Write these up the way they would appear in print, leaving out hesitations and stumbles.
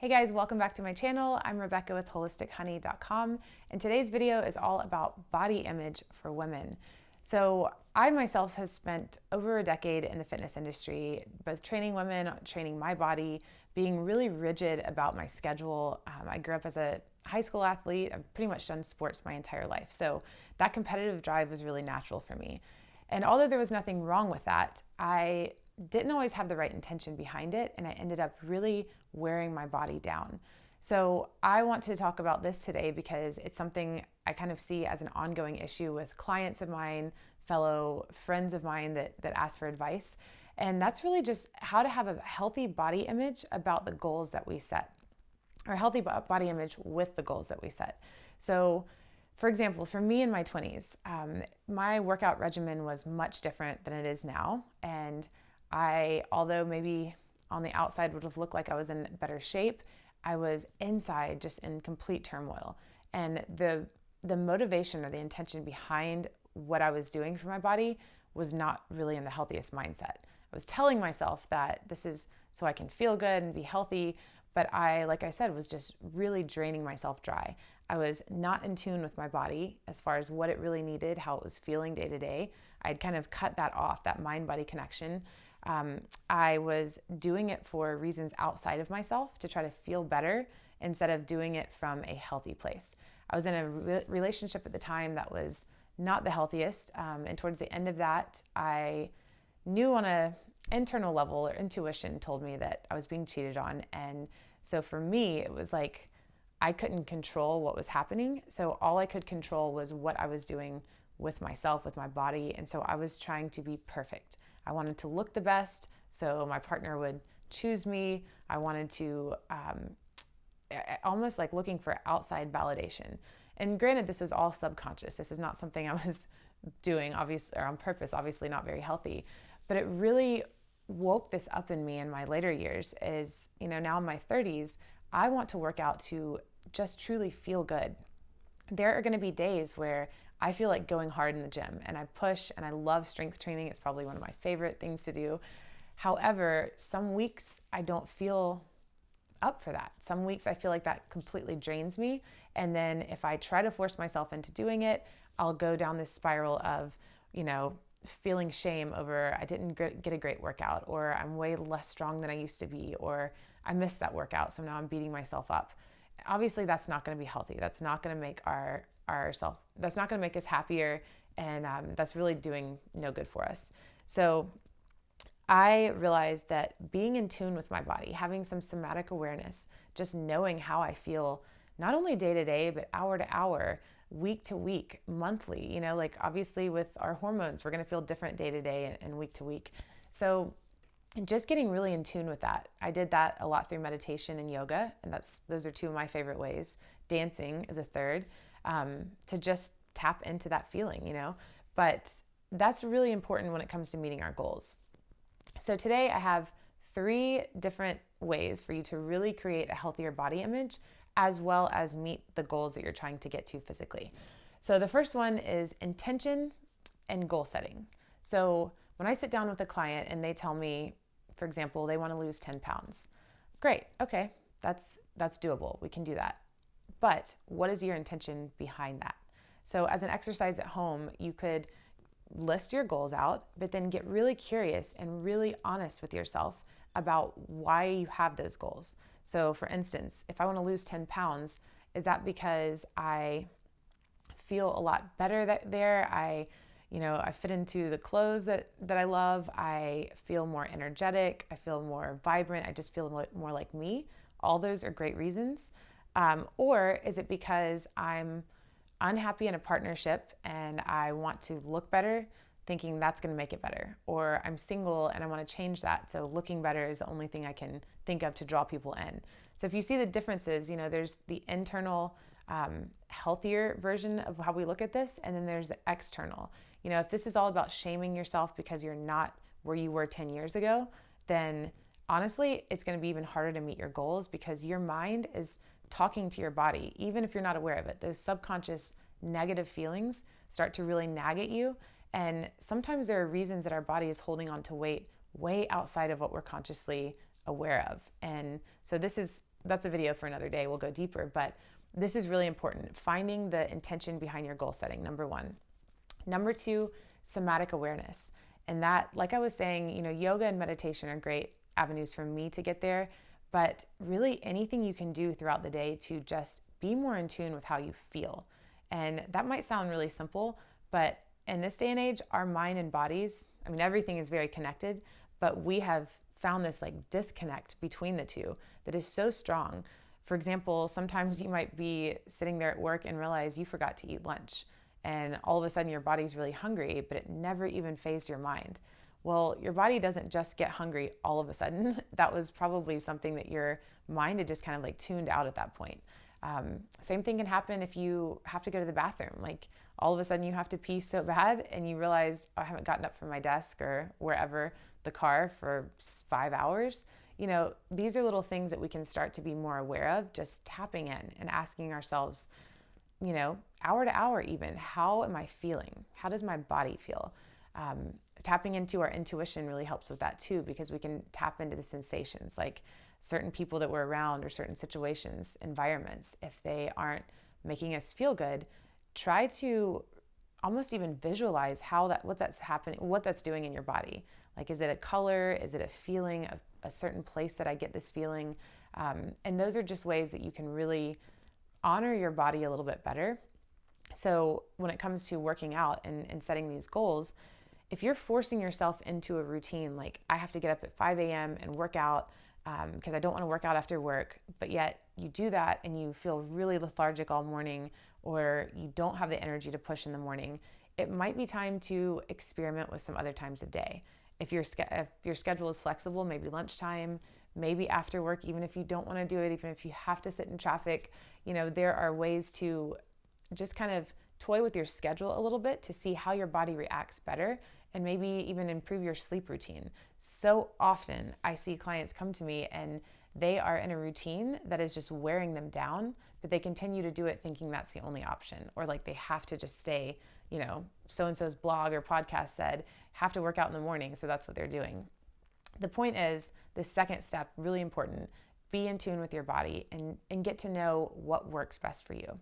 Hey guys, welcome back to my channel. I'm Rebekah with holistichoney.com, and today's video is all about body image for women. So I myself have spent over a decade in the fitness industry, both training women, training my body, being really rigid about my schedule. I grew up as a high school athlete. I've pretty much done sports my entire life. So that competitive drive was really natural for me. And although there was nothing wrong with that, I didn't always have the right intention behind it, and I ended up really wearing my body down. So I want to talk about this today because it's something I kind of see as an ongoing issue with clients of mine, fellow friends of mine that ask for advice. And that's really just how to have a healthy body image about the goals that we set, or a healthy body image with the goals that we set. So for example, for me in my 20s, my workout regimen was much different than it is now. And although maybe on the outside would have looked like I was in better shape, I was inside just in complete turmoil. And the motivation or the intention behind what I was doing for my body was not really in the healthiest mindset. I was telling myself that this is so I can feel good and be healthy, but like I said, was just really draining myself dry. I was not in tune with my body as far as what it really needed, how it was feeling day to day. I'd kind of cut that off, that mind-body connection. I was doing it for reasons outside of myself to try to feel better instead of doing it from a healthy place. I was in a relationship at the time that was not the healthiest, and towards the end of that, I knew on a internal level, or intuition told me that I was being cheated on. And so for me, it was like I couldn't control what was happening. So all I could control was what I was doing with myself, with my body. And so I was trying to be perfect. I wanted to look the best so my partner would choose me. I wanted to almost like looking for outside validation. And granted, this was all subconscious. This is not something I was doing obviously or on purpose, obviously not very healthy, but it really woke this up in me in my later years. Is, now in my 30s, I want to work out to just truly feel good. There are going to be days where I feel like going hard in the gym and I push, and I love strength training. It's probably one of my favorite things to do. However, some weeks I don't feel up for that. Some weeks I feel like that completely drains me. And then if I try to force myself into doing it, I'll go down this spiral of, feeling shame over I didn't get a great workout, or I'm way less strong than I used to be, or I missed that workout, so now I'm beating myself up. Obviously, that's not going to be healthy. That's not going to make that's not going to make us happier, and that's really doing no good for us. So I realized that being in tune with my body, having some somatic awareness, just knowing how I feel, not only day to day, but hour to hour, week to week, monthly, like obviously with our hormones, we're going to feel different day to day and week to week. So just getting really in tune with that. I did that a lot through meditation and yoga, and those are two of my favorite ways. Dancing is a third, to just tap into that feeling, But that's really important when it comes to meeting our goals. So today I have 3 different ways for you to really create a healthier body image, as well as meet the goals that you're trying to get to physically. So the first one is intention and goal setting. So when I sit down with a client and they tell me, for example, they want to lose 10 pounds. Great, okay, that's doable. We can do that. But what is your intention behind that? So as an exercise at home, you could list your goals out, but then get really curious and really honest with yourself about why you have those goals. So for instance, if I want to lose 10 pounds, is that because I feel a lot better there? I fit into the clothes that I love. I feel more energetic. I feel more vibrant. I just feel more like me. All those are great reasons. Or is it because I'm unhappy in a partnership and I want to look better, thinking that's going to make it better? Or I'm single and I want to change that, so looking better is the only thing I can think of to draw people in. So if you see the differences, there's the internal, healthier version of how we look at this, and then there's the external. If this is all about shaming yourself because you're not where you were 10 years ago, then honestly, it's going to be even harder to meet your goals, because your mind is talking to your body, even if you're not aware of it. Those subconscious negative feelings start to really nag at you. And sometimes there are reasons that our body is holding on to weight way outside of what we're consciously aware of. And so this is that's a video for another day. We'll go deeper, but this is really important. Finding the intention behind your goal setting, number one. Number two, somatic awareness. And that, like I was saying, yoga and meditation are great avenues for me to get there, but really anything you can do throughout the day to just be more in tune with how you feel. And that might sound really simple, but in this day and age, our mind and bodies, everything is very connected, but we have found this disconnect between the two that is so strong. For example, sometimes you might be sitting there at work and realize you forgot to eat lunch. And all of a sudden your body's really hungry, but it never even phased your mind. Well, your body doesn't just get hungry all of a sudden. That was probably something that your mind had just kind of tuned out at that point. Same thing can happen if you have to go to the bathroom. All of a sudden you have to pee so bad and you realize, oh, I haven't gotten up from my desk or wherever, the car, for 5 hours. These are little things that we can start to be more aware of, just tapping in and asking ourselves, hour to hour even, how am I feeling? How does my body feel? Tapping into our intuition really helps with that too, because we can tap into the sensations, like certain people that we're around or certain situations, environments. If they aren't making us feel good, try to almost even visualize what that's happening, what that's doing in your body. Is it a color? Is it a feeling of a certain place that I get this feeling? And those are just ways that you can really honor your body a little bit better. So when it comes to working out and setting these goals, if you're forcing yourself into a routine, I have to get up at 5 a.m. and work out because I don't want to work out after work, but yet you do that and you feel really lethargic all morning, or you don't have the energy to push in the morning, it might be time to experiment with some other times of day. If your schedule is flexible, maybe lunchtime, maybe after work, even if you don't want to do it, even if you have to sit in traffic, there are ways to just kind of toy with your schedule a little bit to see how your body reacts better and maybe even improve your sleep routine. So often I see clients come to me and they are in a routine that is just wearing them down, but they continue to do it thinking that's the only option, or they have to just stay, so-and-so's blog or podcast said, have to work out in the morning, so that's what they're doing. The point is, the second step, really important, be in tune with your body and get to know what works best for you.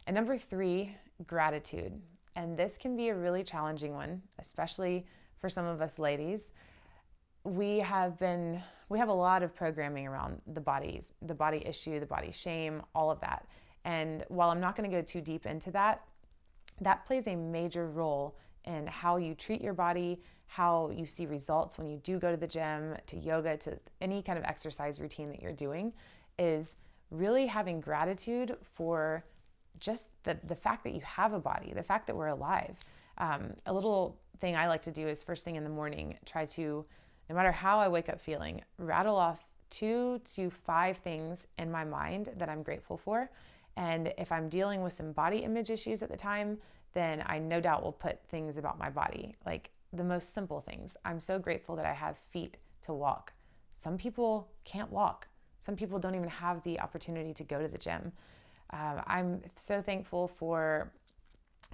And number three, gratitude. And this can be a really challenging one, especially for some of us ladies. We have a lot of programming around the body issue, the body shame, all of that. And while I'm not going to go too deep into that, that plays a major role in how you treat your body, how you see results when you do go to the gym, to yoga, to any kind of exercise routine that you're doing, is really having gratitude for just the fact that you have a body, the fact that we're alive. A little thing I like to do is first thing in the morning, try to, no matter how I wake up feeling, rattle off 2 to 5 things in my mind that I'm grateful for. And if I'm dealing with some body image issues at the time, then I no doubt will put things about my body, like the most simple things. I'm so grateful that I have feet to walk. Some people can't walk. Some people don't even have the opportunity to go to the gym. I'm so thankful for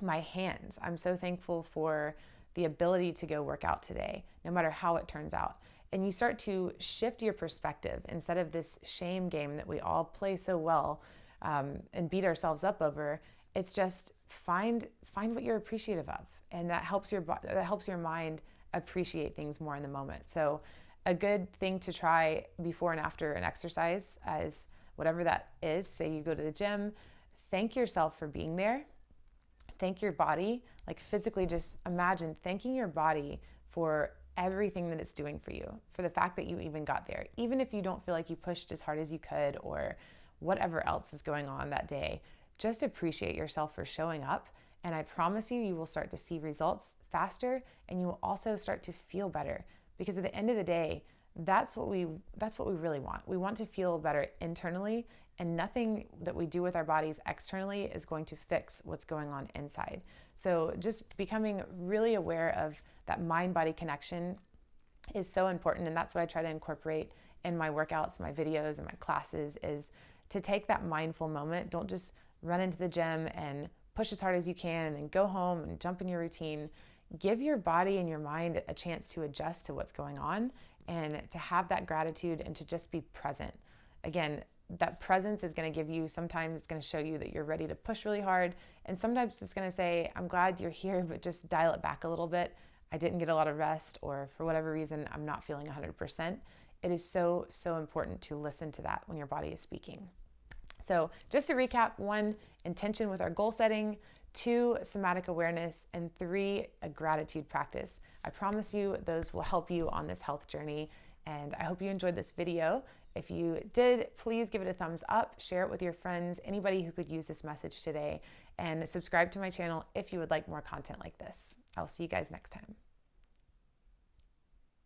my hands. I'm so thankful for the ability to go work out today, no matter how it turns out. And you start to shift your perspective instead of this shame game that we all play so well and beat ourselves up over. It's just find what you're appreciative of, and that helps your mind appreciate things more in the moment. So a good thing to try before and after an exercise is whatever that is. Say you go to the gym, thank yourself for being there. Thank your body, physically just imagine thanking your body for everything that it's doing for you, for the fact that you even got there. Even if you don't feel like you pushed as hard as you could or whatever else is going on that day, just appreciate yourself for showing up. And I promise you will start to see results faster, and you will also start to feel better, because at the end of the day, that's what we really want. We want to feel better internally, and nothing that we do with our bodies externally is going to fix what's going on inside. So just becoming really aware of that mind-body connection is so important, and that's what I try to incorporate in my workouts, my videos, and my classes, is to take that mindful moment. Don't just run into the gym and push as hard as you can and then go home and jump in your routine. Give your body and your mind a chance to adjust to what's going on and to have that gratitude and to just be present. Again, that presence is going to give you, sometimes it's going to show you that you're ready to push really hard. And sometimes it's going to say, I'm glad you're here, but just dial it back a little bit. I didn't get a lot of rest, or for whatever reason, I'm not feeling 100%. It is so, so important to listen to that when your body is speaking. So just to recap: 1, intention with our goal setting; 2, somatic awareness; and 3, a gratitude practice. I promise you those will help you on this health journey. And I hope you enjoyed this video. If you did, please give it a thumbs up, share it with your friends, anybody who could use this message today, and subscribe to my channel if you would like more content like this. I'll see you guys next time.